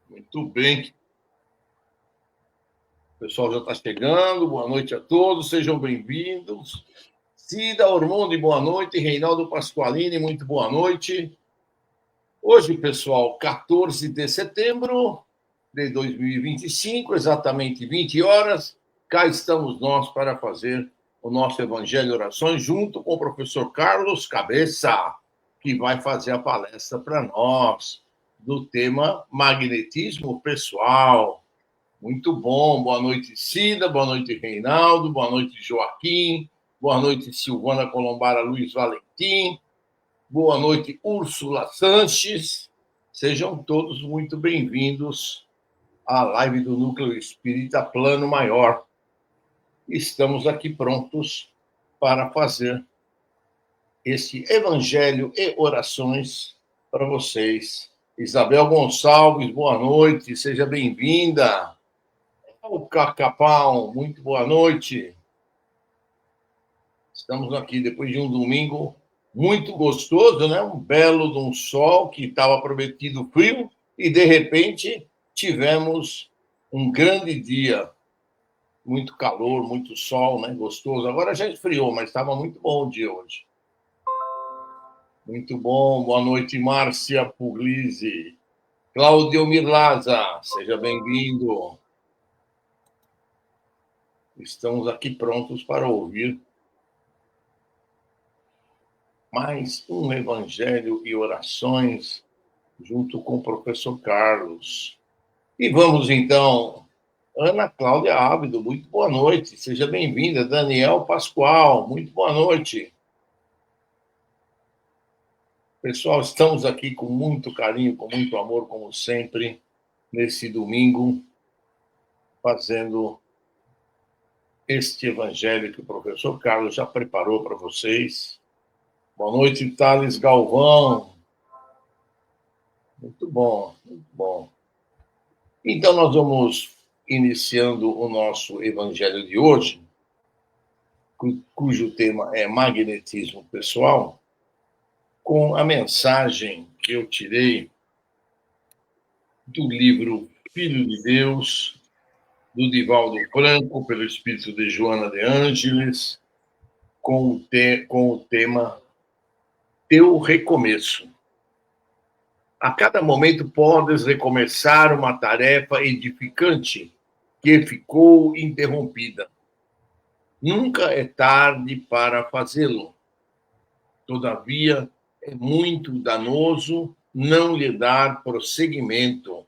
Muito bem. O pessoal já está chegando. Boa noite a todos, sejam bem-vindos. Cida Ormondi, boa noite. Reinaldo Pasqualini, muito boa noite. Hoje, pessoal, 14 de setembro de 2025, exatamente 20 horas, cá estamos nós para fazer o nosso Evangelho e Orações, junto com o professor Carlos Cabeça, que vai fazer a palestra para nós do tema magnetismo pessoal. Muito bom. Boa noite, Cida. Boa noite, Reinaldo. Boa noite, Joaquim. Boa noite, Silvana Colombara Luiz Valentim. Boa noite, Úrsula Sanches. Sejam todos muito bem-vindos à live do Núcleo Espírita Plano Maior. Estamos aqui prontos para fazer este Evangelho e Orações para vocês. Isabel Gonçalves, boa noite, seja bem-vinda. O Cacapau, muito boa noite. Estamos aqui depois de um domingo muito gostoso, né? Um belo de um sol que estava prometido frio e, de repente, tivemos um grande dia. Muito calor, muito sol, né? Gostoso. Agora já esfriou, mas estava muito bom o dia hoje. Muito bom. Boa noite, Márcia Puglisi. Cláudio Mirlaza, seja bem-vindo. Estamos aqui prontos para ouvir mais um Evangelho e Orações junto com o professor Carlos. E vamos, então, Ana Cláudia Ábido, muito boa noite, seja bem-vinda. Daniel Pascoal, muito boa noite. Pessoal, estamos aqui com muito carinho, com muito amor, como sempre, nesse domingo, fazendo este Evangelho que o professor Carlos já preparou para vocês. Boa noite, Thales Galvão. Muito bom, muito bom. Então, nós vamos iniciando o nosso Evangelho de hoje, cujo tema é magnetismo pessoal, com a mensagem que eu tirei do livro Filho de Deus, do Divaldo Franco, pelo espírito de Joana de Ângeles, com o tema Teu Recomeço. A cada momento podes recomeçar uma tarefa edificante que ficou interrompida. Nunca é tarde para fazê-lo. Todavia, é muito danoso não lhe dar prosseguimento.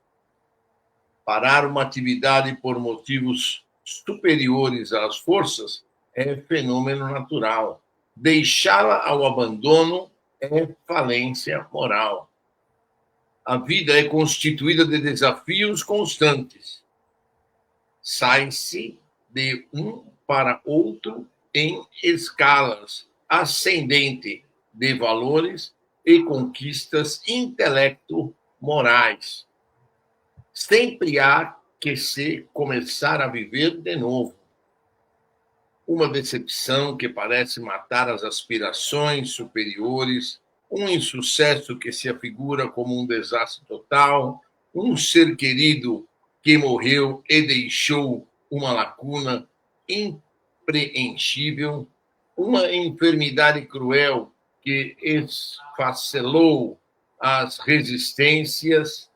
Parar uma atividade por motivos superiores às forças é fenômeno natural. Deixá-la ao abandono é falência moral. A vida é constituída de desafios constantes. Sai-se de um para outro em escalas ascendente de valores e conquistas intelecto-morais. Sempre há que se começar a viver de novo. Uma decepção que parece matar as aspirações superiores, um insucesso que se afigura como um desastre total, um ser querido que morreu e deixou uma lacuna impreenchível, uma enfermidade cruel que esfacelou as resistências,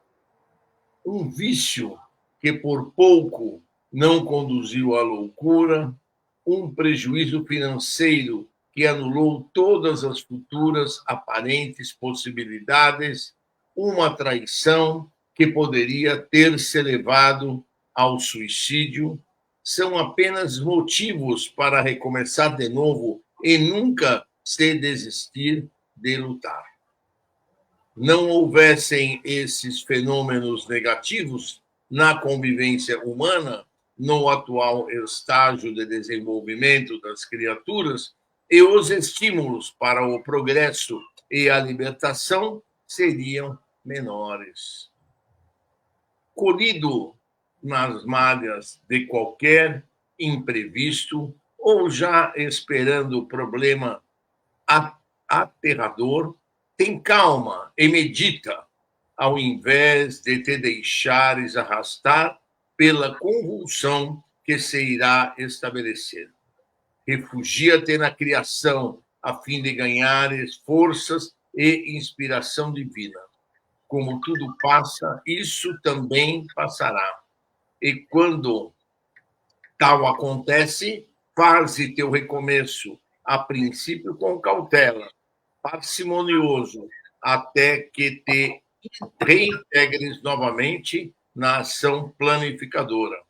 um vício que por pouco não conduziu à loucura, um prejuízo financeiro que anulou todas as futuras aparentes possibilidades, uma traição que poderia ter se levado ao suicídio, são apenas motivos para recomeçar de novo e nunca se desistir de lutar. Não houvessem esses fenômenos negativos na convivência humana, no atual estágio de desenvolvimento das criaturas, e os estímulos para o progresso e a libertação seriam menores. Colhido nas malhas de qualquer imprevisto ou já esperando o problema aterrador, tem calma e medita. ao invés de te deixares arrastar pela convulsão que se irá estabelecer. Refugia-te na criação, a fim de ganhares forças e inspiração divina. Como tudo passa, isso também passará. E quando tal acontece, faze teu recomeço, a princípio com cautela, parcimonioso, até que te reintegres novamente na ação planificadora.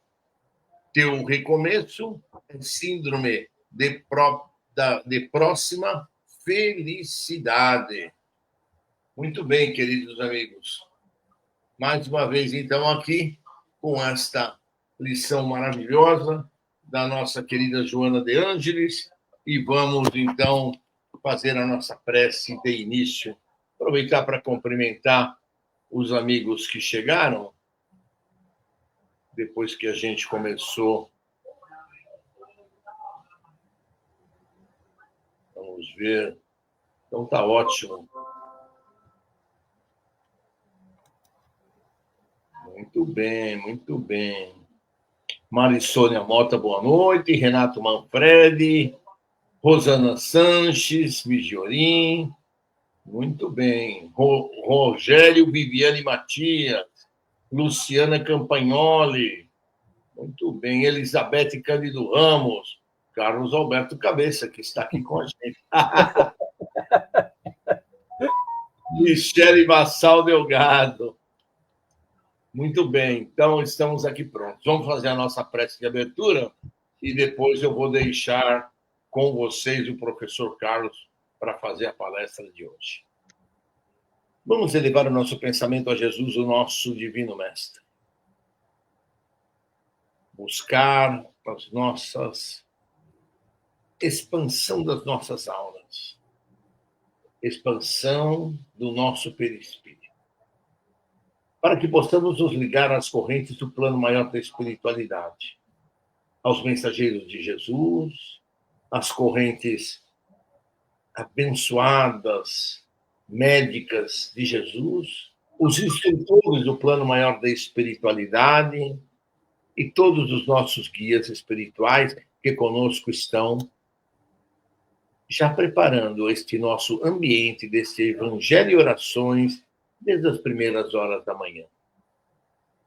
Teu recomeço é síndrome de próxima felicidade. Muito bem, queridos amigos. Mais uma vez, então, aqui, com esta lição maravilhosa da nossa querida Joana de Ângeles, e vamos, então, fazer a nossa prece de início. Aproveitar para cumprimentar os amigos que chegaram, depois que a gente começou. Vamos ver. Então, tá ótimo. Muito bem, muito bem. Marisônia Mota, boa noite. Renato Manfredi, Rosana Sanches, Vigiorim. Muito bem. Rogério Viviane Matias, Luciana Campagnoli. Muito bem. Elizabeth Cândido Ramos, Carlos Alberto Cabeça, que está aqui com a gente. Michele Bassal Delgado. Muito bem, então estamos aqui prontos. Vamos fazer a nossa prece de abertura e depois eu vou deixar com vocês o professor Carlos para fazer a palestra de hoje. Vamos elevar o nosso pensamento a Jesus, o nosso divino mestre. Buscar as nossas expansão das nossas aulas, expansão do nosso perispírito, para que possamos nos ligar às correntes do plano maior da espiritualidade, aos mensageiros de Jesus, às correntes abençoadas, médicas de Jesus, os instrutores do plano maior da espiritualidade e todos os nossos guias espirituais que conosco estão, já preparando este nosso ambiente desse evangelho e orações desde as primeiras horas da manhã.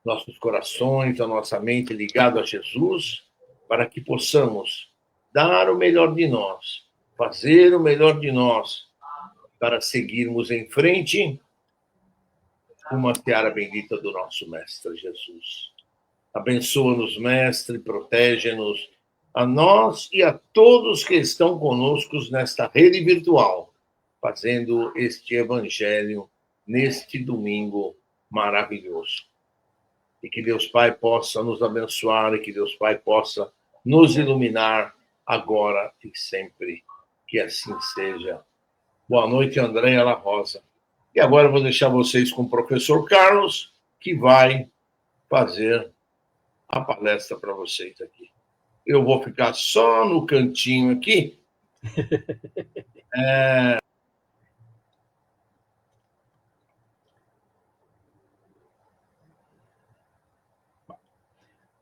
Nossos corações, a nossa mente ligado a Jesus, para que possamos dar o melhor de nós, fazer o melhor de nós, para seguirmos em frente uma seara bendita do nosso Mestre Jesus. Abençoa-nos, Mestre, protege-nos, a nós e a todos que estão conosco nesta rede virtual, fazendo este evangelho neste domingo maravilhoso. E que Deus Pai possa nos abençoar e que Deus Pai possa nos iluminar agora e sempre. Que assim seja. Boa noite, Andréia La Rosa. E agora eu vou deixar vocês com o professor Carlos, que vai fazer a palestra para vocês aqui. Eu vou ficar só no cantinho aqui.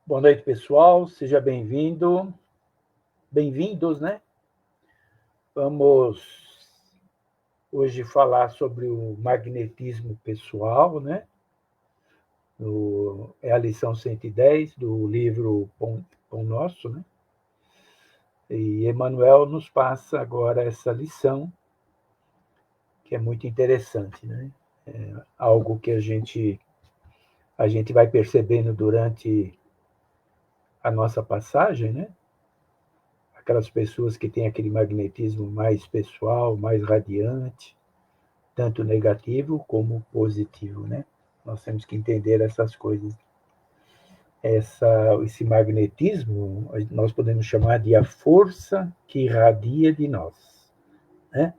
Boa noite, pessoal. Seja bem-vindo. Bem-vindos, né? Vamos hoje falar sobre o magnetismo pessoal, né? É a lição 110 do livro Pão Nosso, né? E Emmanuel nos passa agora essa lição, que é muito interessante, né? É algo que a gente vai percebendo durante a nossa passagem, né? Aquelas pessoas que têm aquele magnetismo mais pessoal, mais radiante, tanto negativo como positivo, né? Nós temos que entender essas coisas. Esse magnetismo, nós podemos chamar de a força que irradia de nós, né?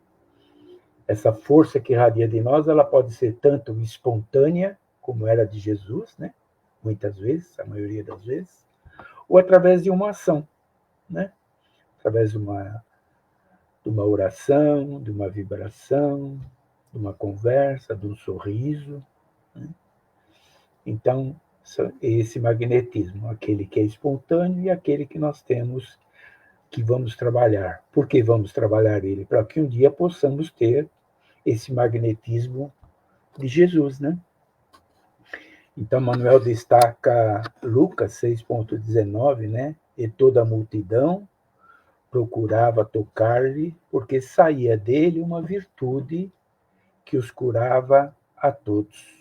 Essa força que irradia de nós, ela pode ser tanto espontânea, como era de Jesus, né? Muitas vezes, a maioria das vezes, ou através de uma ação, né? Através de uma oração, de uma vibração, de uma conversa, de um sorriso, né? Então, esse magnetismo, aquele que é espontâneo e aquele que nós temos, que vamos trabalhar. Por que vamos trabalhar ele? Para que um dia possamos ter esse magnetismo de Jesus, né? Então, Manuel destaca Lucas 6,19, né? E toda a multidão procurava tocar-lhe, porque saía dele uma virtude que os curava a todos.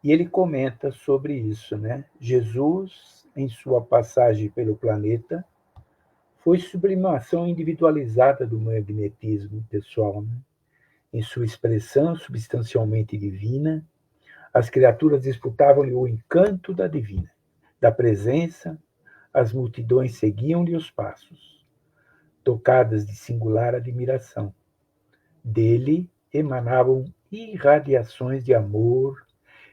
E ele comenta sobre isso, né? Jesus, em sua passagem pelo planeta, foi sublimação individualizada do magnetismo pessoal, né? Em sua expressão substancialmente divina, as criaturas disputavam-lhe o encanto da divina, da presença, as multidões seguiam-lhe os passos, tocadas de singular admiração. Dele emanavam irradiações de amor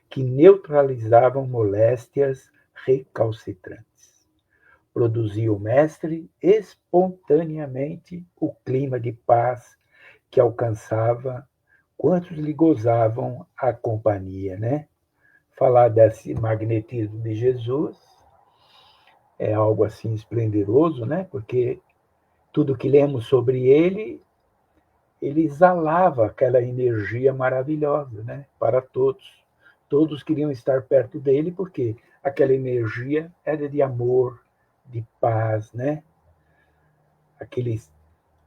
que neutralizavam moléstias recalcitrantes. Produzia o mestre espontaneamente o clima de paz que alcançava quantos lhe gozavam a companhia, né? Falar desse magnetismo de Jesus é algo assim esplendoroso, né? Porque tudo que lemos sobre ele, ele exalava aquela energia maravilhosa, né? Para todos. Todos queriam estar perto dele porque aquela energia era de amor, de paz, né? Aquele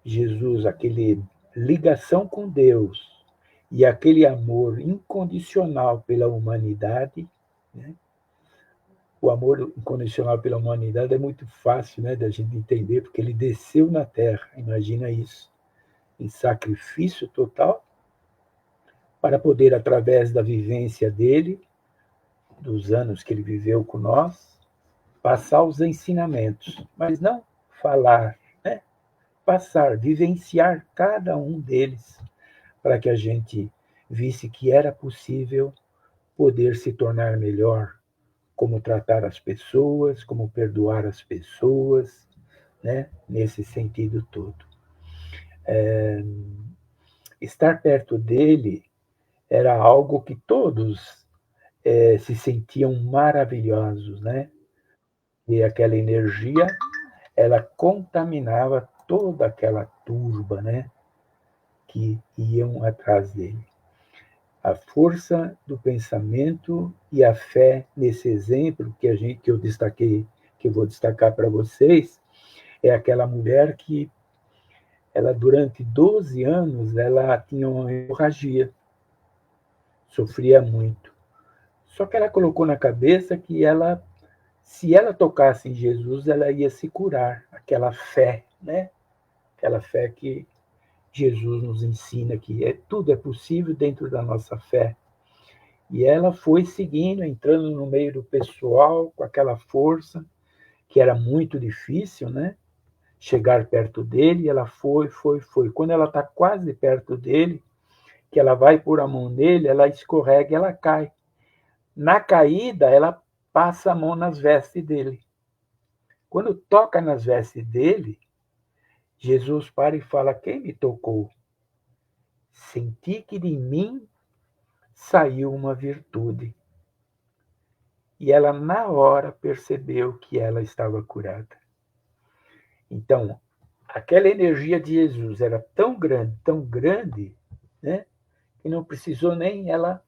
Jesus, aquele ligação com Deus e aquele amor incondicional pela humanidade, né? O amor incondicional pela humanidade é muito fácil, né, da gente entender, porque ele desceu na Terra, imagina isso, em sacrifício total, para poder, através da vivência dele, dos anos que ele viveu com nós, passar os ensinamentos, mas não falar, né? Passar, vivenciar cada um deles, para que a gente visse que era possível poder se tornar melhor, como tratar as pessoas, como perdoar as pessoas, né? Nesse sentido todo. Estar perto dele era algo que todos se sentiam maravilhosos, né? E aquela energia, ela contaminava toda aquela turba, né? Que iam atrás dele. A força do pensamento e a fé nesse exemplo que eu destaquei, que eu vou destacar para vocês, é aquela mulher que ela durante 12 anos ela tinha uma hemorragia, sofria muito. Só que ela colocou na cabeça que ela, se ela tocasse em Jesus, ela ia se curar, aquela fé, né? Aquela fé que Jesus nos ensina que tudo é possível dentro da nossa fé. E ela foi seguindo, entrando no meio do pessoal com aquela força, que era muito difícil, né? Chegar perto dele, ela foi. Quando ela está quase perto dele, que ela vai pôr a mão nele, ela escorrega e ela cai. Na caída, ela passa a mão nas vestes dele. Quando toca nas vestes dele, Jesus para e fala: quem me tocou? Senti que de mim saiu uma virtude. E ela, na hora, percebeu que ela estava curada. Então, aquela energia de Jesus era tão grande, né, que não precisou nem ela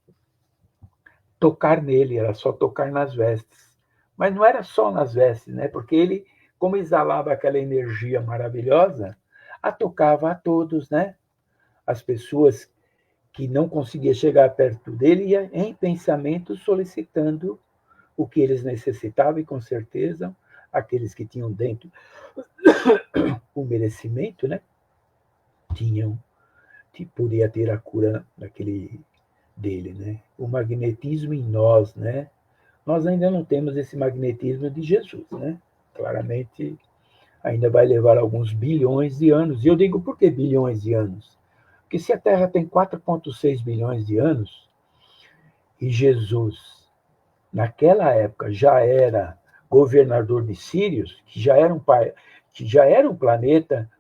tocar nele, era só tocar nas vestes. Mas não era só nas vestes, né, porque ele, como exalava aquela energia maravilhosa, a tocava a todos, né? As pessoas que não conseguiam chegar perto dele iam em pensamento solicitando o que eles necessitavam, e com certeza aqueles que tinham dentro o merecimento, né, podia ter a cura dele, né? O magnetismo em nós, né? Nós ainda não temos esse magnetismo de Jesus, né? Claramente ainda vai levar alguns bilhões de anos. E eu digo, por que bilhões de anos? Porque se a Terra tem 4,6 bilhões de anos e Jesus naquela época já era governador de Sírios, que já era um planeta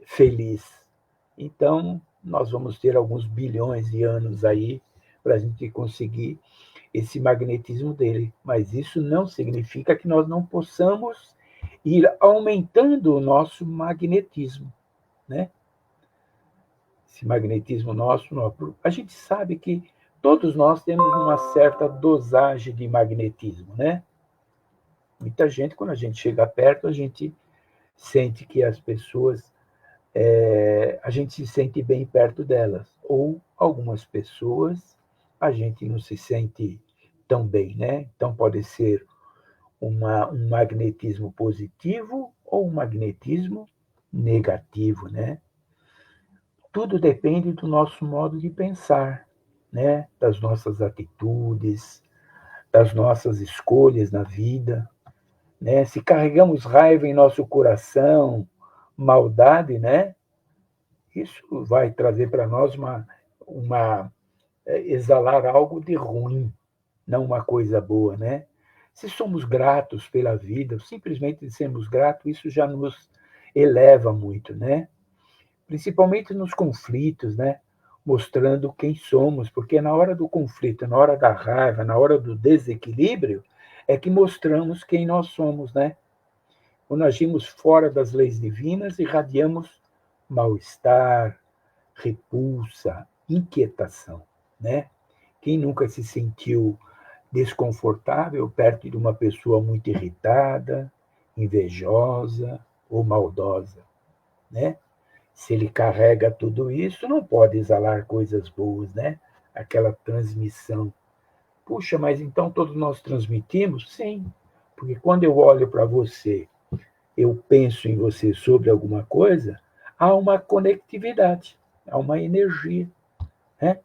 feliz. Então, nós vamos ter alguns bilhões de anos aí para a gente conseguir esse magnetismo dele. Mas isso não significa que nós não possamos ir aumentando o nosso magnetismo, né? Esse magnetismo nosso, a gente sabe que todos nós temos uma certa dosagem de magnetismo, né? Muita gente, quando a gente chega perto, a gente sente que as pessoas, a gente se sente bem perto delas. Ou algumas pessoas, a gente não se sente tão bem, né? Então pode ser um magnetismo positivo ou um magnetismo negativo, né? Tudo depende do nosso modo de pensar, né? Das nossas atitudes, das nossas escolhas na vida, né? Se carregamos raiva em nosso coração, maldade, né? Isso vai trazer para nós exalar algo de ruim, não uma coisa boa, né? Se somos gratos pela vida, simplesmente sermos gratos, isso já nos eleva muito, né? Principalmente nos conflitos, né? Mostrando quem somos, porque na hora do conflito, na hora da raiva, na hora do desequilíbrio, é que mostramos quem nós somos, né? Quando agimos fora das leis divinas, irradiamos mal-estar, repulsa, inquietação, né? Quem nunca se sentiu desconfortável perto de uma pessoa muito irritada, invejosa ou maldosa, né? Se ele carrega tudo isso, não pode exalar coisas boas, né? Aquela transmissão. Puxa, mas então todos nós transmitimos? Sim, porque quando eu olho para você, eu penso em você sobre alguma coisa, há uma conectividade, há uma energia, né?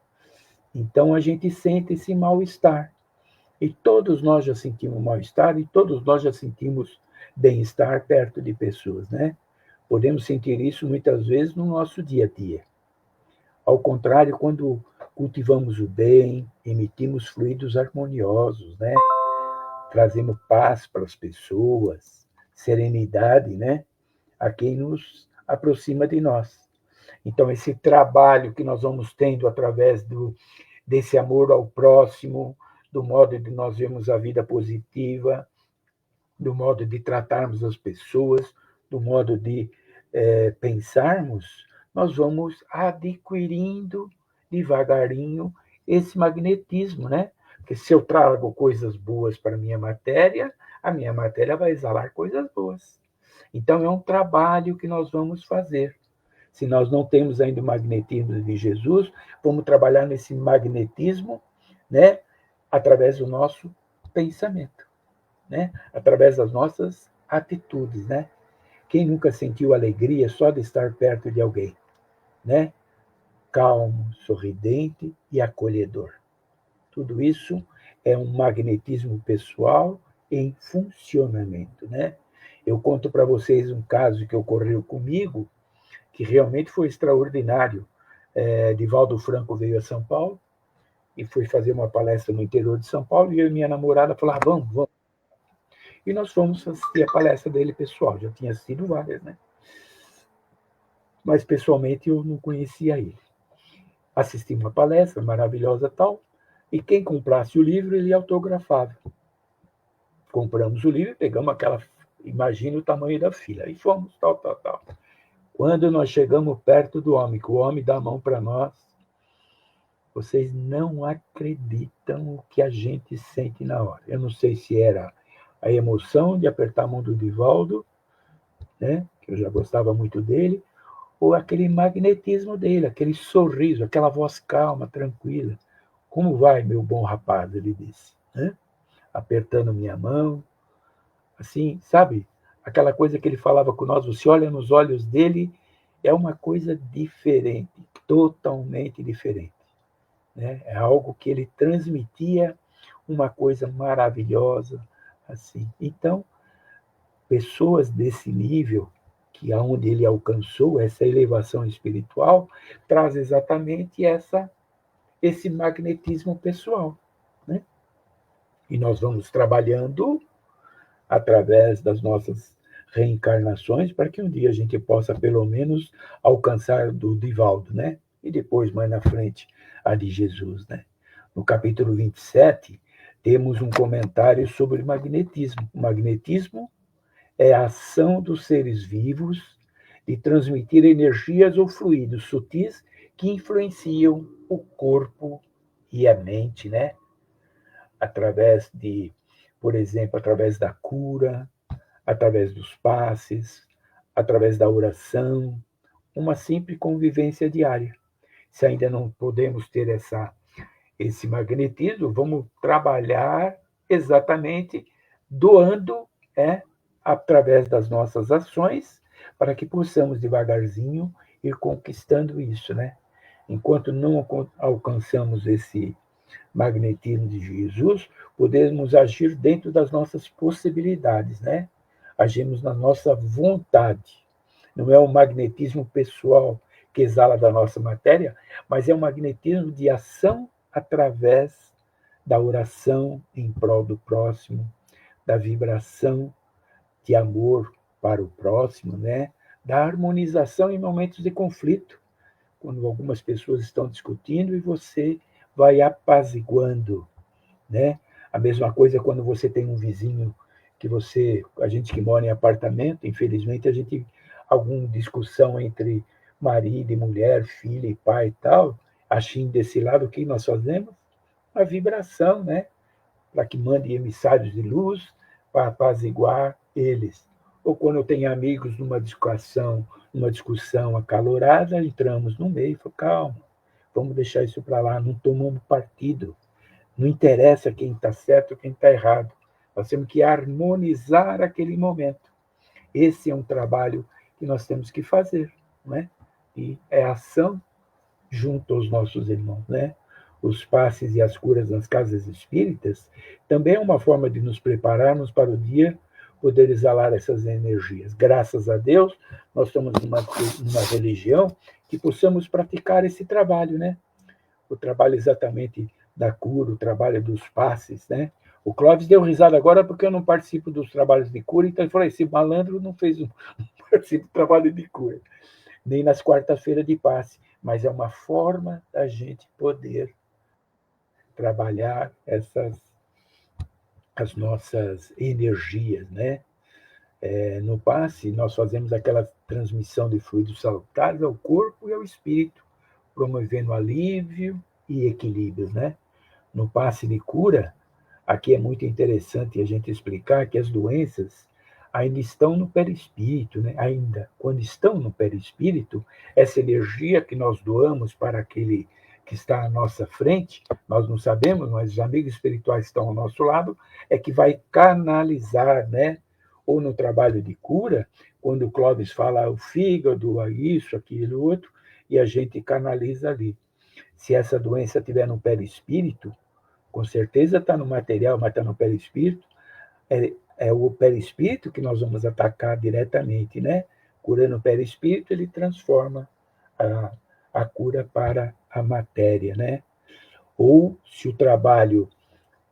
Então a gente sente esse mal-estar. E todos nós já sentimos mal-estar e todos nós já sentimos bem-estar perto de pessoas, né? Podemos sentir isso muitas vezes no nosso dia a dia. Ao contrário, quando cultivamos o bem, emitimos fluidos harmoniosos, né? Trazemos paz para as pessoas, serenidade, né? A quem nos aproxima de nós. Então, esse trabalho que nós vamos tendo através desse amor ao próximo, do modo de nós vermos a vida positiva, do modo de tratarmos as pessoas, do modo de pensarmos, nós vamos adquirindo devagarinho esse magnetismo, né? Porque se eu trago coisas boas para a minha matéria vai exalar coisas boas. Então é um trabalho que nós vamos fazer. Se nós não temos ainda o magnetismo de Jesus, vamos trabalhar nesse magnetismo, né? Através do nosso pensamento, né? Através das nossas atitudes, né? Quem nunca sentiu alegria só de estar perto de alguém, né? Calmo, sorridente e acolhedor. Tudo isso é um magnetismo pessoal em funcionamento, né? Eu conto para vocês um caso que ocorreu comigo, que realmente foi extraordinário. Divaldo Franco veio a São Paulo e foi fazer uma palestra no interior de São Paulo, e eu e minha namorada falaram, vamos. E nós fomos assistir a palestra dele pessoal, já tinha assistido várias, né? Mas pessoalmente eu não conhecia ele. Assisti uma palestra maravilhosa tal, e quem comprasse o livro, ele autografava. Compramos o livro, pegamos imagina o tamanho da fila, e fomos, tal. Quando nós chegamos perto do homem, que o homem dá a mão para nós, vocês não acreditam o que a gente sente na hora. Eu não sei se era a emoção de apertar a mão do Divaldo, né, que eu já gostava muito dele, ou aquele magnetismo dele, aquele sorriso, aquela voz calma, tranquila. Como vai, meu bom rapaz? Ele disse, né? Apertando minha mão, assim, sabe? Aquela coisa que ele falava com nós, você olha nos olhos dele, é uma coisa diferente, totalmente diferente, né? É algo que ele transmitia, uma coisa maravilhosa, assim. Então, pessoas desse nível, que aonde ele alcançou essa elevação espiritual, traz exatamente esse magnetismo pessoal, né? E nós vamos trabalhando através das nossas reencarnações para que um dia a gente possa pelo menos alcançar do Divaldo, né? E depois mais na frente a de Jesus, né? no capítulo 27, temos um comentário sobre o magnetismo. O magnetismo é a ação dos seres vivos de transmitir energias ou fluidos sutis que influenciam o corpo e a mente, né? Através de, por exemplo, através da cura, através dos passes, através da oração, uma simples convivência diária. Se ainda não podemos ter esse magnetismo, vamos trabalhar exatamente doando, através das nossas ações, para que possamos devagarzinho ir conquistando isso, né? Enquanto não alcançamos esse magnetismo de Jesus, podemos agir dentro das nossas possibilidades, né? Agimos na nossa vontade. Não é o magnetismo pessoal que exala da nossa matéria, mas é um magnetismo de ação através da oração em prol do próximo, da vibração de amor para o próximo, né? Da harmonização em momentos de conflito, quando algumas pessoas estão discutindo e você vai apaziguando, né? A mesma coisa quando você tem um vizinho a gente que mora em apartamento, infelizmente a gente alguma discussão entre marido e mulher, filho e pai e tal, assim desse lado o que nós fazemos? A vibração, né? Para que mande emissários de luz para apaziguar eles. Ou quando eu tenho amigos numa discussão acalorada, entramos no meio e falamos, calma, vamos deixar isso para lá, não tomamos partido. Não interessa quem está certo ou quem está errado. Nós temos que harmonizar aquele momento. Esse é um trabalho que nós temos que fazer, né? E é ação junto aos nossos irmãos, né? Os passes e as curas nas casas espíritas também é uma forma de nos prepararmos para o dia poder exalar essas energias. Graças a Deus, nós estamos numa religião que possamos praticar esse trabalho, né? O trabalho exatamente da cura, o trabalho dos passes, né? O Clóvis deu risada agora porque eu não participo dos trabalhos de cura, então ele falou, esse malandro não participa do trabalho de cura, nem nas quartas-feiras de passe, mas é uma forma da gente poder trabalhar as nossas energias, né? No passe, nós fazemos aquela transmissão de fluidos salutares ao corpo e ao espírito, promovendo alívio e equilíbrio, né? No passe de cura, aqui é muito interessante a gente explicar que as doenças ainda estão no perispírito, né? Ainda, quando estão no perispírito, essa energia que nós doamos para aquele que está à nossa frente, nós não sabemos, mas os amigos espirituais que estão ao nosso lado, é que vai canalizar, né? Ou no trabalho de cura, quando o Clóvis fala o fígado, isso, aquilo, outro, e a gente canaliza ali. Se essa doença estiver no perispírito, com certeza está no material, mas está no perispírito, é o perispírito que nós vamos atacar diretamente, né? Curando o perispírito, ele transforma a cura para a matéria, né? Ou se o trabalho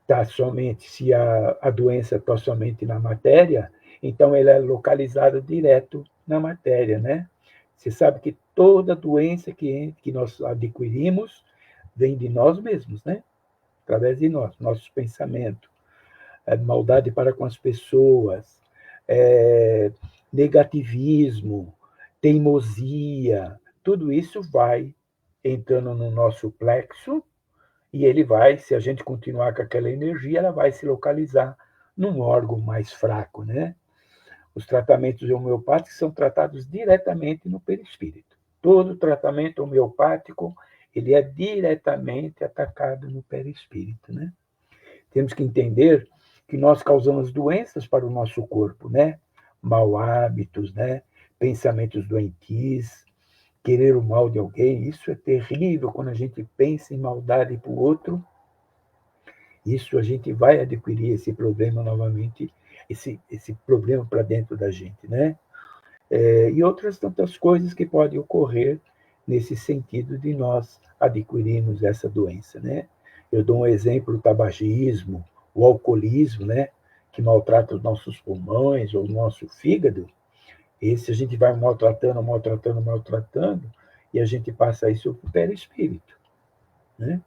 está somente, se a doença está somente na matéria, então ele é localizado direto na matéria, né? Você sabe que toda doença que nós adquirimos vem de nós mesmos, né? Através de nós, nossos pensamentos, maldade para com as pessoas, negativismo, teimosia, tudo isso vai entrando no nosso plexo e ele vai, se a gente continuar com aquela energia, ela vai se localizar num órgão mais fraco, né? Os tratamentos homeopáticos são tratados diretamente no perispírito. Todo tratamento homeopático, ele é diretamente atacado no perispírito, né? Temos que entender que nós causamos doenças para o nosso corpo, né? Mau hábitos, né? Pensamentos doentios, querer o mal de alguém, isso é terrível quando a gente pensa em maldade para o outro. Isso a gente vai adquirir esse problema novamente, esse problema para dentro da gente, né? E outras tantas coisas que podem ocorrer nesse sentido de nós adquirirmos essa doença, né? Eu dou um exemplo, o tabagismo, o alcoolismo, né? Que maltrata os nossos pulmões ou o nosso fígado. Esse a gente vai maltratando, e a gente passa isso para o perispírito, né?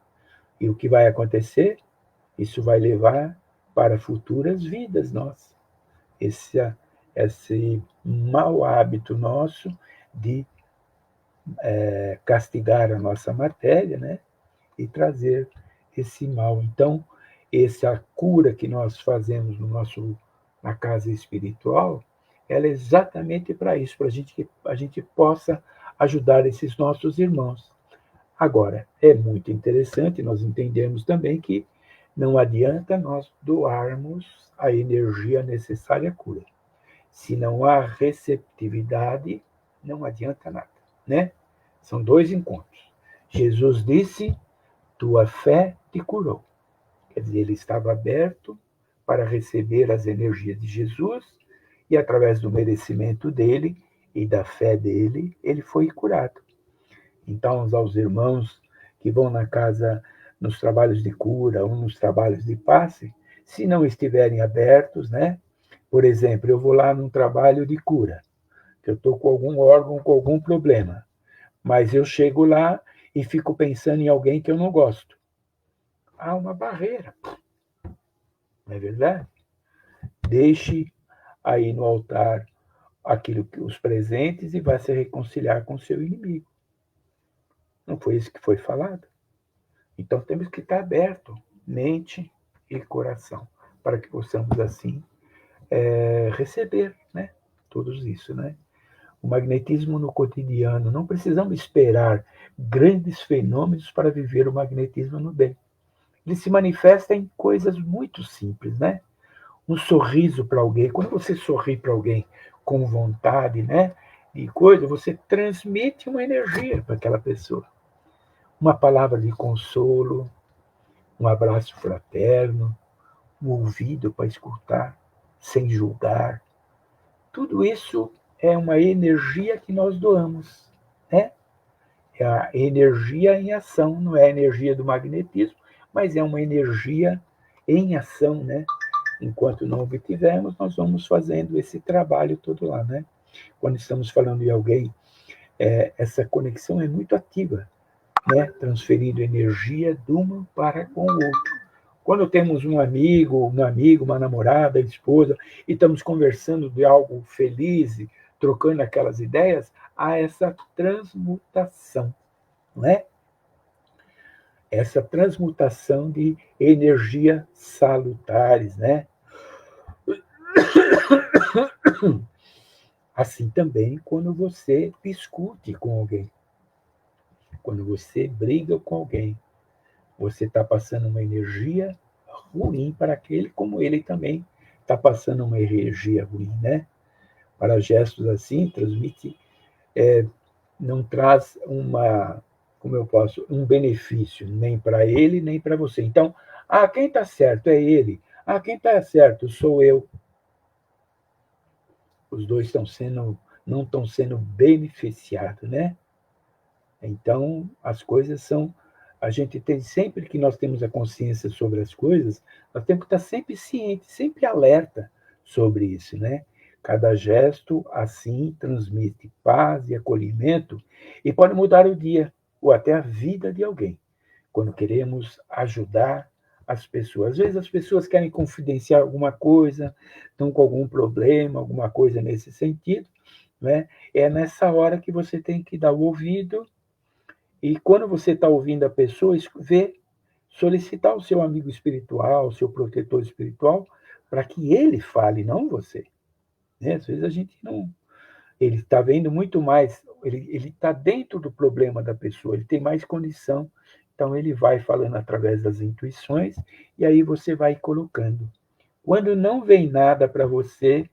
E o que vai acontecer? Isso vai levar para futuras vidas nossas. Esse mau hábito nosso de castigar a nossa matéria, né? E trazer esse mal. Então, essa cura que nós fazemos na casa espiritual, ela é exatamente para isso, para que a gente possa ajudar esses nossos irmãos. Agora, é muito interessante nós entendermos também que não adianta nós doarmos a energia necessária à cura. Se não há receptividade, não adianta nada, né? São dois encontros. Jesus disse: tua fé te curou. Quer dizer, ele estava aberto para receber as energias de Jesus e, através do merecimento dele e da fé dele, ele foi curado. Então, aos irmãos que vão na casa, nos trabalhos de cura ou nos trabalhos de passe, se não estiverem abertos, né? Por exemplo, eu vou lá num trabalho de cura, que eu estou com algum órgão, com algum problema, mas eu chego lá e fico pensando em alguém que eu não gosto. Há uma barreira, não é verdade? Deixe aí no altar os presentes e vá se reconciliar com o seu inimigo. Não foi isso que foi falado? Então temos que estar aberto, mente e coração, para que possamos assim receber, né? Tudo isso, né? O magnetismo no cotidiano, não precisamos esperar grandes fenômenos para viver o magnetismo no bem. Ele se manifesta em coisas muito simples, né? Um sorriso para alguém, quando você sorri para alguém com vontade, né? De coisa, você transmite uma energia para aquela pessoa. Uma palavra de consolo, um abraço fraterno, um ouvido para escutar, sem julgar. Tudo isso é uma energia que nós doamos, né? É a energia em ação, não é a energia do magnetismo, mas é uma energia em ação, né? Enquanto não obtivermos, nós vamos fazendo esse trabalho todo lá, né? Quando estamos falando de alguém, essa conexão é muito ativa, né? Transferindo energia de uma para com o outro. Quando temos um amigo, uma namorada, esposa, e estamos conversando de algo feliz, trocando aquelas ideias, há essa transmutação, não é? Essa transmutação de energia salutares, né? Assim também quando você discute com alguém, quando você briga com alguém, você está passando uma energia ruim para aquele, como ele também está passando uma energia ruim, né? Para gestos assim, transmite, não traz um benefício, nem para ele, nem para você. Então, quem está certo é ele. Quem está certo sou eu. Os dois não estão sendo beneficiados, né? Então, as coisas são... A gente tem, sempre que nós temos a consciência sobre as coisas, nós temos que estar sempre ciente, sempre alerta sobre isso, né? Cada gesto, assim, transmite paz e acolhimento e pode mudar o dia ou até a vida de alguém, quando queremos ajudar as pessoas. Às vezes as pessoas querem confidenciar alguma coisa, estão com algum problema, alguma coisa nesse sentido, né? É nessa hora que você tem que dar o ouvido e quando você está ouvindo a pessoa, solicitar o seu amigo espiritual, o seu protetor espiritual, para que ele fale, não você. Né? Às vezes a gente não... Ele está vendo muito mais, ele está dentro do problema da pessoa, ele tem mais condição, então ele vai falando através das intuições, e aí você vai colocando. Quando não vem nada para você,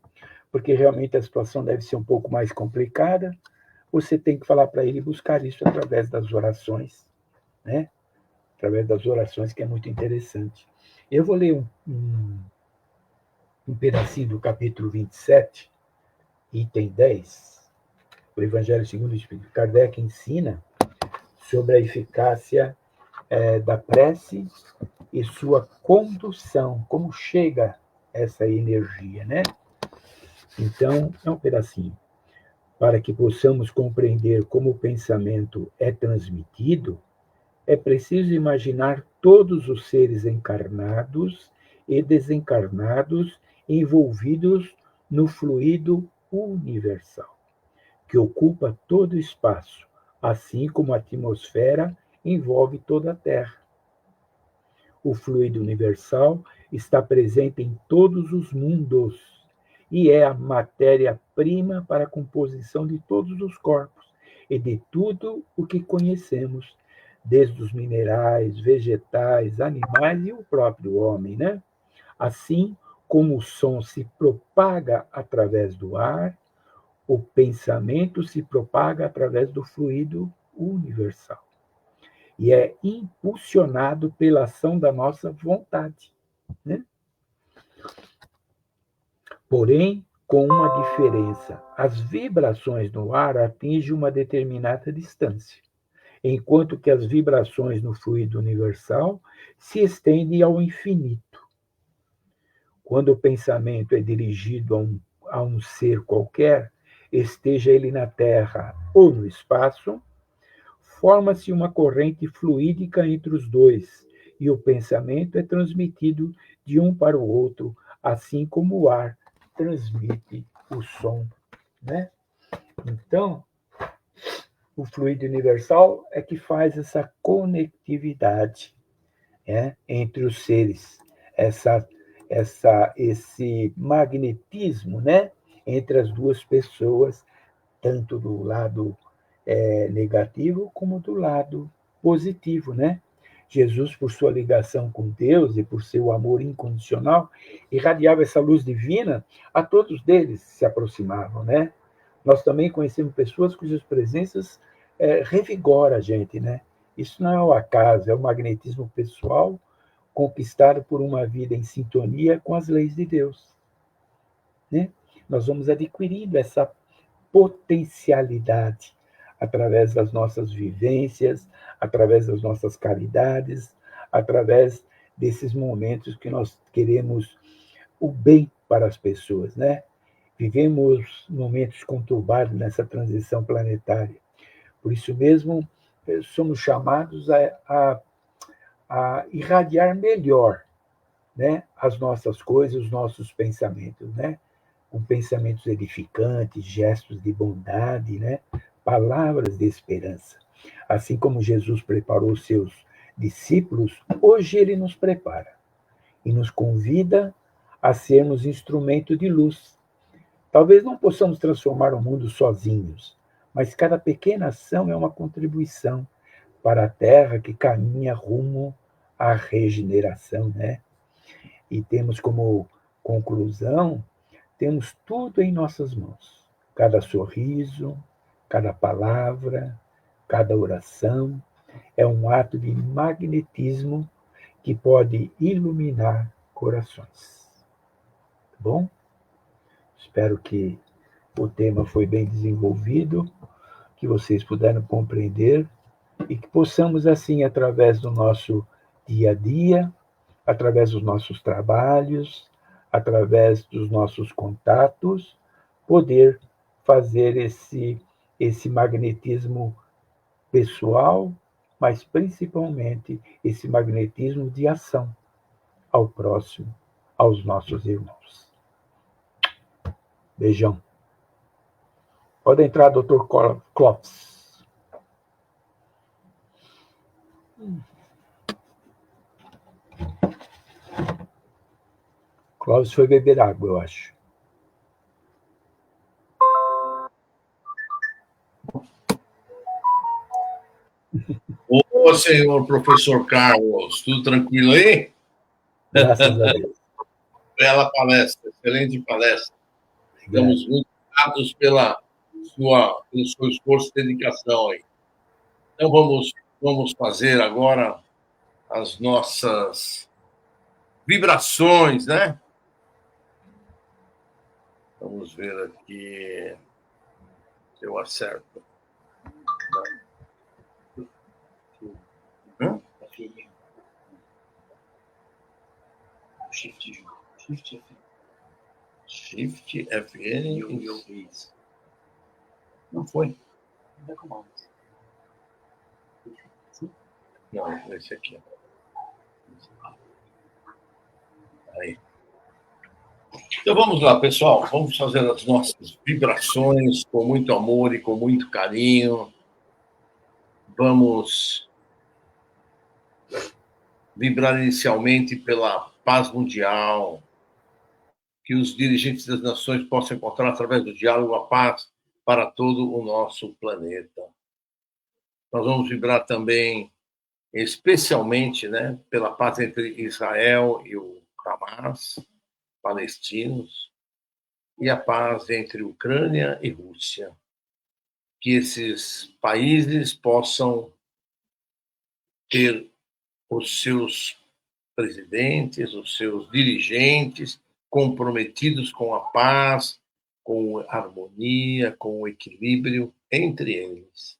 porque realmente a situação deve ser um pouco mais complicada, você tem que falar para ele buscar isso através das orações, né? Através das orações, que é muito interessante. Eu vou ler um pedacinho do capítulo 27, item 10. O Evangelho segundo o Espírito. Kardec ensina sobre a eficácia da prece e sua condução, como chega essa energia, né? Então, é um pedacinho. Para que possamos compreender como o pensamento é transmitido, é preciso imaginar todos os seres encarnados e desencarnados envolvidos no fluido universal, que ocupa todo o espaço, assim como a atmosfera envolve toda a Terra. O fluido universal está presente em todos os mundos e é a matéria-prima para a composição de todos os corpos e de tudo o que conhecemos, desde os minerais, vegetais, animais e o próprio homem, né? Assim como o som se propaga através do ar, o pensamento se propaga através do fluido universal e é impulsionado pela ação da nossa vontade, né? Porém, com uma diferença: as vibrações no ar atingem uma determinada distância, enquanto que as vibrações no fluido universal se estendem ao infinito. Quando o pensamento é dirigido a um ser qualquer, esteja ele na Terra ou no espaço, forma-se uma corrente fluídica entre os dois, e o pensamento é transmitido de um para o outro, assim como o ar transmite o som, né? Então, o fluido universal é que faz essa conectividade, né, entre os seres, esse magnetismo, né, entre as duas pessoas, tanto do lado negativo como do lado positivo, né? Jesus, por sua ligação com Deus e por seu amor incondicional, irradiava essa luz divina a todos deles se aproximavam, né? Nós também conhecemos pessoas cujas presenças revigoram a gente, né? Isso não é o acaso, é o magnetismo pessoal conquistado por uma vida em sintonia com as leis de Deus, né? Nós vamos adquirindo essa potencialidade através das nossas vivências, através das nossas caridades, através desses momentos que nós queremos o bem para as pessoas, né? Vivemos momentos conturbados nessa transição planetária. Por isso mesmo, somos chamados a irradiar melhor, né, as nossas coisas, os nossos pensamentos, né? Com pensamentos edificantes, gestos de bondade, né? Palavras de esperança. Assim como Jesus preparou os seus discípulos, hoje ele nos prepara e nos convida a sermos instrumento de luz. Talvez não possamos transformar o mundo sozinhos, mas cada pequena ação é uma contribuição para a Terra que caminha rumo à regeneração, né? E temos como conclusão, temos tudo em nossas mãos. Cada sorriso, cada palavra, cada oração é um ato de magnetismo que pode iluminar corações. Tá bom? Espero que o tema foi bem desenvolvido, que vocês puderam compreender e que possamos, assim, através do nosso dia a dia, através dos nossos trabalhos, através dos nossos contatos, poder fazer esse magnetismo pessoal, mas principalmente esse magnetismo de ação ao próximo, aos nossos irmãos. Beijão. Pode entrar, Dr. Clóvis. Clóvis foi beber água, eu acho. Ô, senhor professor Carlos, tudo tranquilo aí? Graças a Deus. Bela palestra, excelente palestra. Obrigado. Estamos muito gratos pelo seu esforço e dedicação aí. Então, vamos fazer agora as nossas vibrações, né? Vamos ver aqui se eu acerto. Shift FN. Não foi. Não, esse aqui. Então vamos lá, pessoal. Vamos fazer as nossas vibrações com muito amor e com muito carinho. Vamos vibrar inicialmente pela paz mundial, que os dirigentes das nações possam encontrar através do diálogo a paz para todo o nosso planeta. Nós vamos vibrar também, especialmente, né, pela paz entre Israel e o Hamas, palestinos, e a paz entre Ucrânia e Rússia. Que esses países possam ter os seus presidentes, os seus dirigentes comprometidos com a paz, com a harmonia, com o equilíbrio entre eles.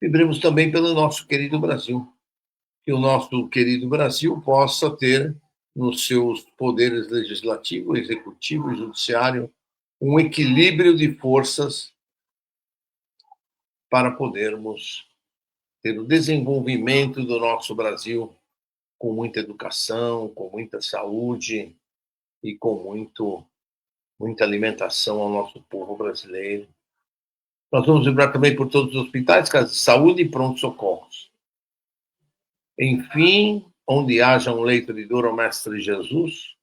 Vibremos também pelo nosso querido Brasil, que o nosso querido Brasil possa ter nos seus poderes legislativo, executivo e judiciário um equilíbrio de forças para podermos ter o desenvolvimento do nosso Brasil com muita educação, com muita saúde e com muita alimentação ao nosso povo brasileiro. Nós vamos vibrar também por todos os hospitais, casas de saúde e pronto-socorros. Enfim, onde haja um leito de dor ao Mestre Jesus,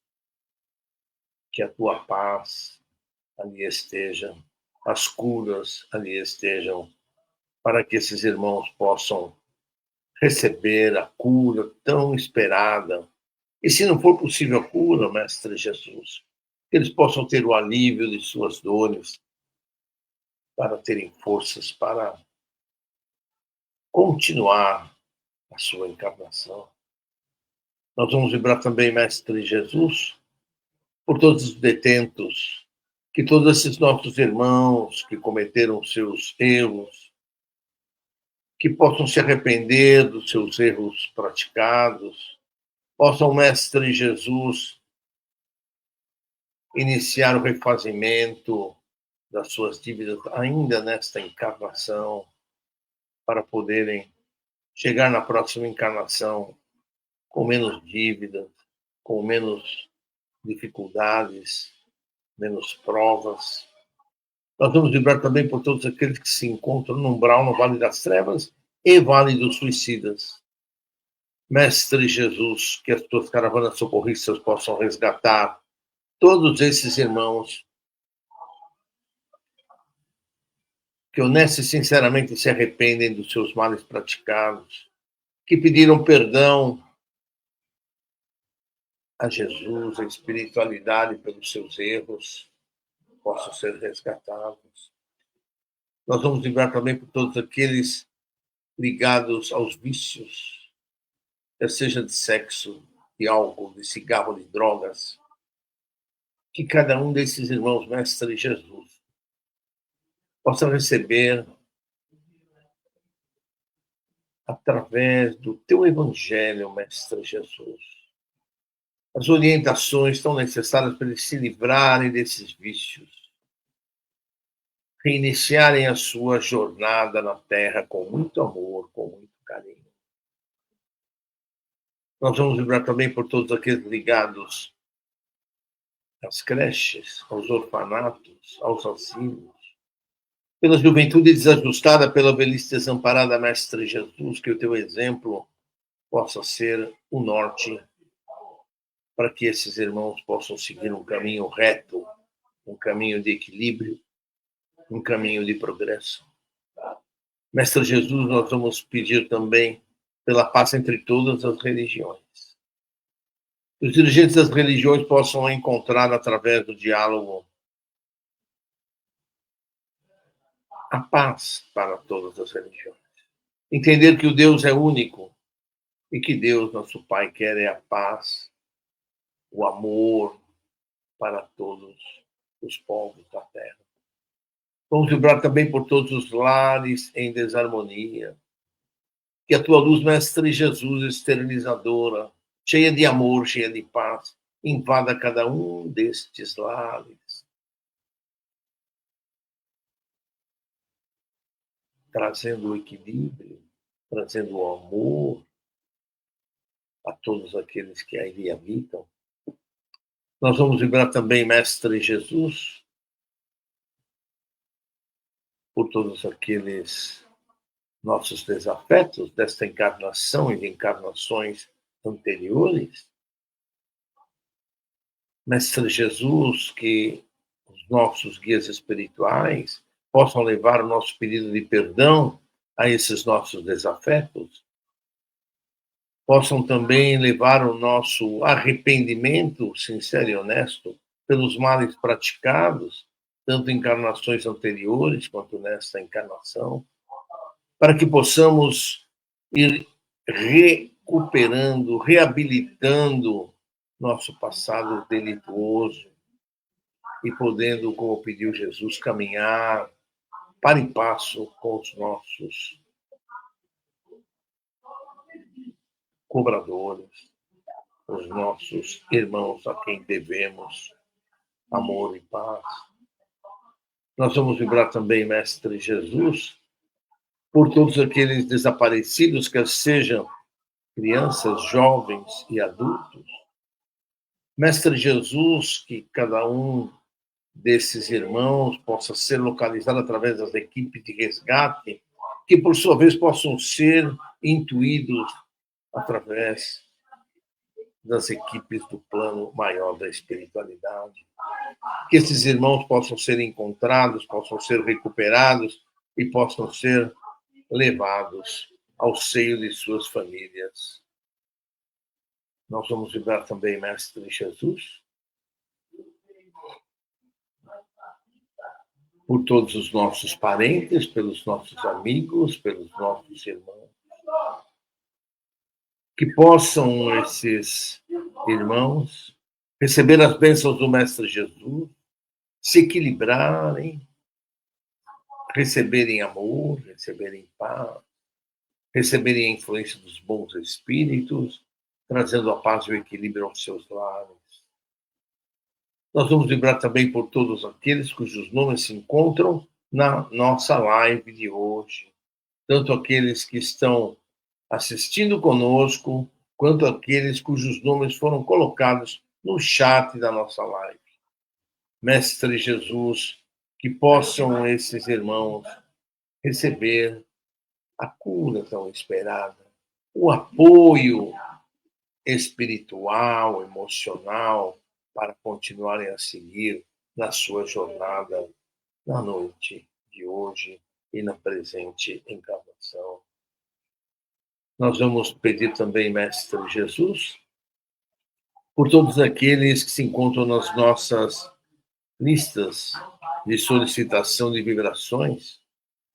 que a tua paz ali esteja, as curas ali estejam, para que esses irmãos possam receber a cura tão esperada. E se não for possível a cura, Mestre Jesus, que eles possam ter o alívio de suas dores, para terem forças para continuar a sua encarnação. Nós vamos vibrar também, Mestre Jesus, por todos os detentos, que todos esses nossos irmãos que cometeram seus erros, que possam se arrepender dos seus erros praticados, possam, Mestre Jesus, iniciar o refazimento das suas dívidas ainda nesta encarnação, para poderem chegar na próxima encarnação com menos dívidas, com menos dificuldades, menos provas. Nós vamos vibrar também por todos aqueles que se encontram no umbral, no Vale das Trevas e Vale dos Suicidas. Mestre Jesus, que as tuas caravanas socorristas possam resgatar todos esses irmãos que honesta e sinceramente se arrependem dos seus males praticados, que pediram perdão a Jesus, a espiritualidade pelos seus erros, possam ser resgatados. Nós vamos vibrar também por todos aqueles ligados aos vícios, quer seja de sexo, de álcool, de cigarro, de drogas, que cada um desses irmãos, Mestre Jesus, possa receber, através do teu evangelho, Mestre Jesus, as orientações tão necessárias para eles se livrarem desses vícios, reiniciarem a sua jornada na Terra com muito amor, com muito carinho. Nós vamos vibrar também por todos aqueles ligados às creches, aos orfanatos, aos asilos, pela juventude desajustada, pela velhice desamparada, Mestre Jesus, que o teu exemplo possa ser o norte para que esses irmãos possam seguir um caminho reto, um caminho de equilíbrio, um caminho de progresso. Mestre Jesus, nós vamos pedir também pela paz entre todas as religiões. Que os dirigentes das religiões possam encontrar, através do diálogo, a paz para todas as religiões. Entender que o Deus é único e que Deus, nosso Pai, quer é a paz, o amor para todos os povos da terra. Vamos vibrar também por todos os lares em desarmonia. Que a tua luz, Mestre Jesus, esterilizadora, cheia de amor, cheia de paz, invada cada um destes lares, trazendo o equilíbrio, trazendo o amor a todos aqueles que ali habitam, Nós vamos vibrar também, Mestre Jesus, por todos aqueles nossos desafetos desta encarnação e de encarnações anteriores. Mestre Jesus, que os nossos guias espirituais possam levar o nosso pedido de perdão a esses nossos desafetos, possam também levar o nosso arrependimento sincero e honesto pelos males praticados, tanto em encarnações anteriores quanto nesta encarnação, para que possamos ir recuperando, reabilitando nosso passado delituoso e podendo, como pediu Jesus, caminhar para e passo com os nossos cobradores, os nossos irmãos a quem devemos amor e paz. Nós vamos vibrar também, Mestre Jesus, por todos aqueles desaparecidos, quer sejam crianças, jovens e adultos. Mestre Jesus, que cada um desses irmãos possa ser localizado através das equipes de resgate, que por sua vez possam ser intuídos através das equipes do plano maior da espiritualidade. Que esses irmãos possam ser encontrados, possam ser recuperados e possam ser levados ao seio de suas famílias. Nós vamos vibrar também, Mestre Jesus, por todos os nossos parentes, pelos nossos amigos, pelos nossos irmãos. Que possam esses irmãos receber as bênçãos do Mestre Jesus, se equilibrarem, receberem amor, receberem paz, receberem a influência dos bons espíritos, trazendo a paz e o equilíbrio aos seus lares. Nós vamos vibrar também por todos aqueles cujos nomes se encontram na nossa live de hoje, tanto aqueles que estão assistindo conosco, quanto aqueles cujos nomes foram colocados no chat da nossa live. Mestre Jesus, que possam esses irmãos receber a cura tão esperada, o apoio espiritual, emocional, para continuarem a seguir na sua jornada na noite de hoje e na presente encarnação. Nós vamos pedir também, Mestre Jesus, por todos aqueles que se encontram nas nossas listas de solicitação de vibrações,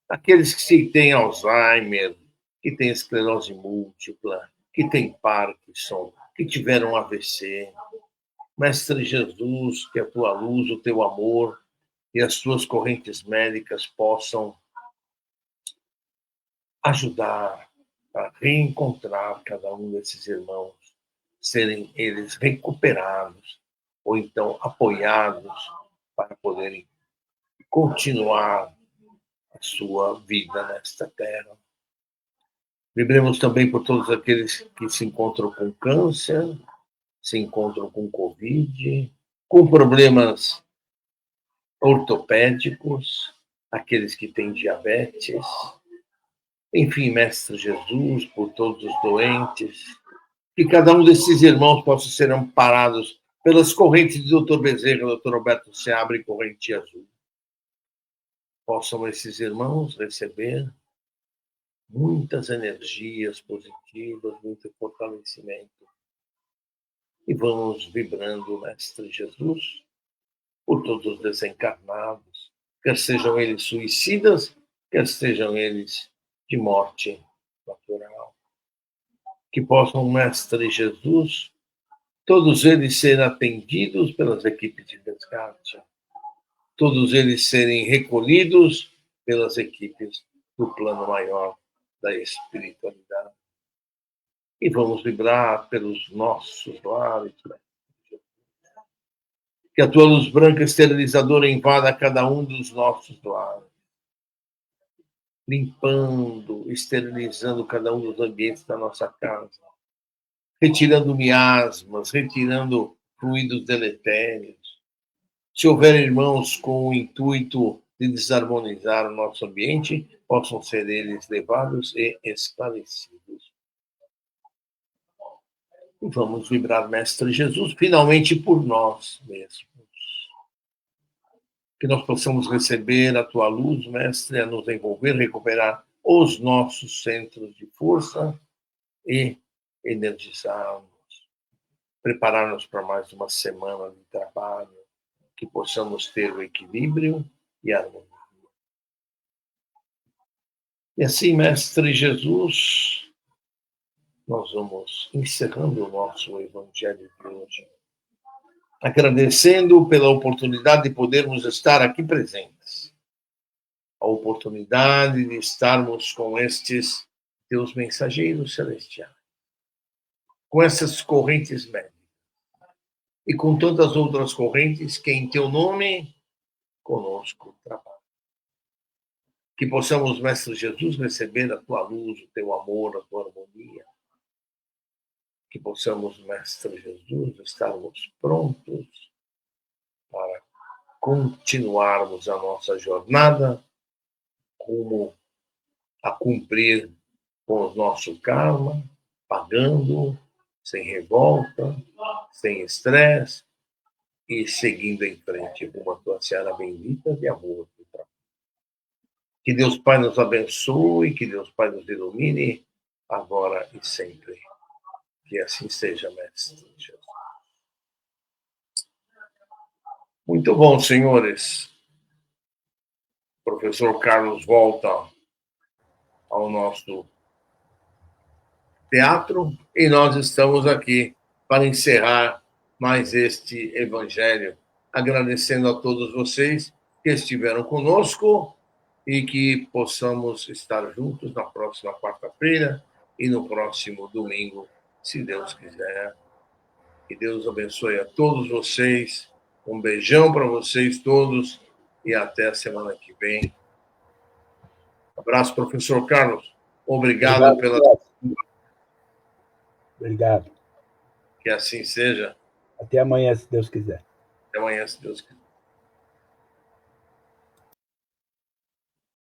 aqueles que têm Alzheimer, que têm esclerose múltipla, que têm Parkinson, que tiveram AVC. Mestre Jesus, que a tua luz, o teu amor e as tuas correntes médicas possam ajudar a reencontrar cada um desses irmãos, serem eles recuperados ou então apoiados para poderem continuar a sua vida nesta terra. Vibremos também por todos aqueles que se encontram com câncer, se encontram com Covid, com problemas ortopédicos, aqueles que têm diabetes. Enfim, Mestre Jesus, por todos os doentes, que cada um desses irmãos possa ser amparados pelas correntes de Dr. Bezerra, Dr. Roberto Seabra e Corrente Azul. Possam esses irmãos receber muitas energias positivas, muito fortalecimento. E vamos vibrando, Mestre Jesus, por todos os desencarnados, quer sejam eles suicidas, quer sejam eles de morte natural. Que possam, Mestre Jesus, todos eles serem atendidos pelas equipes de resgate, todos eles serem recolhidos pelas equipes do plano maior da espiritualidade. E vamos vibrar pelos nossos lares. Que a tua luz branca esterilizadora invada cada um dos nossos lares, limpando, esterilizando cada um dos ambientes da nossa casa, retirando miasmas, retirando fluidos deletérios. Se houver irmãos com o intuito de desarmonizar o nosso ambiente, possam ser eles levados e esclarecidos. E vamos vibrar, Mestre Jesus, finalmente por nós mesmos. Que nós possamos receber a tua luz, Mestre, a nos envolver, recuperar os nossos centros de força e energizar-nos, preparar-nos para mais uma semana de trabalho, que possamos ter o equilíbrio e a harmonia. E assim, Mestre Jesus, nós vamos encerrando o nosso Evangelho de hoje, agradecendo pela oportunidade de podermos estar aqui presentes, a oportunidade de estarmos com estes teus mensageiros celestiais, com essas correntes médicas e com tantas outras correntes que em teu nome conosco trabalham. Que possamos, Mestre Jesus, receber a tua luz, o teu amor, a tua harmonia. Que possamos, Mestre Jesus, estarmos prontos para continuarmos a nossa jornada rumo a cumprir com o nosso karma, pagando, sem revolta, sem estresse e seguindo em frente rumo à tua seara bendita de amor. Que Deus Pai nos abençoe, que Deus Pai nos ilumine, agora e sempre. Que assim seja, Mestre Jesus. Muito bom, senhores. O professor Carlos volta ao nosso teatro e nós estamos aqui para encerrar mais este evangelho, agradecendo a todos vocês que estiveram conosco e que possamos estar juntos na próxima quarta-feira e no próximo domingo, se Deus quiser. Que Deus abençoe a todos vocês. Um beijão para vocês todos e até a semana que vem. Abraço, professor Carlos. Obrigado pela... Obrigado. Que assim seja. Até amanhã, se Deus quiser. Até amanhã, se Deus quiser.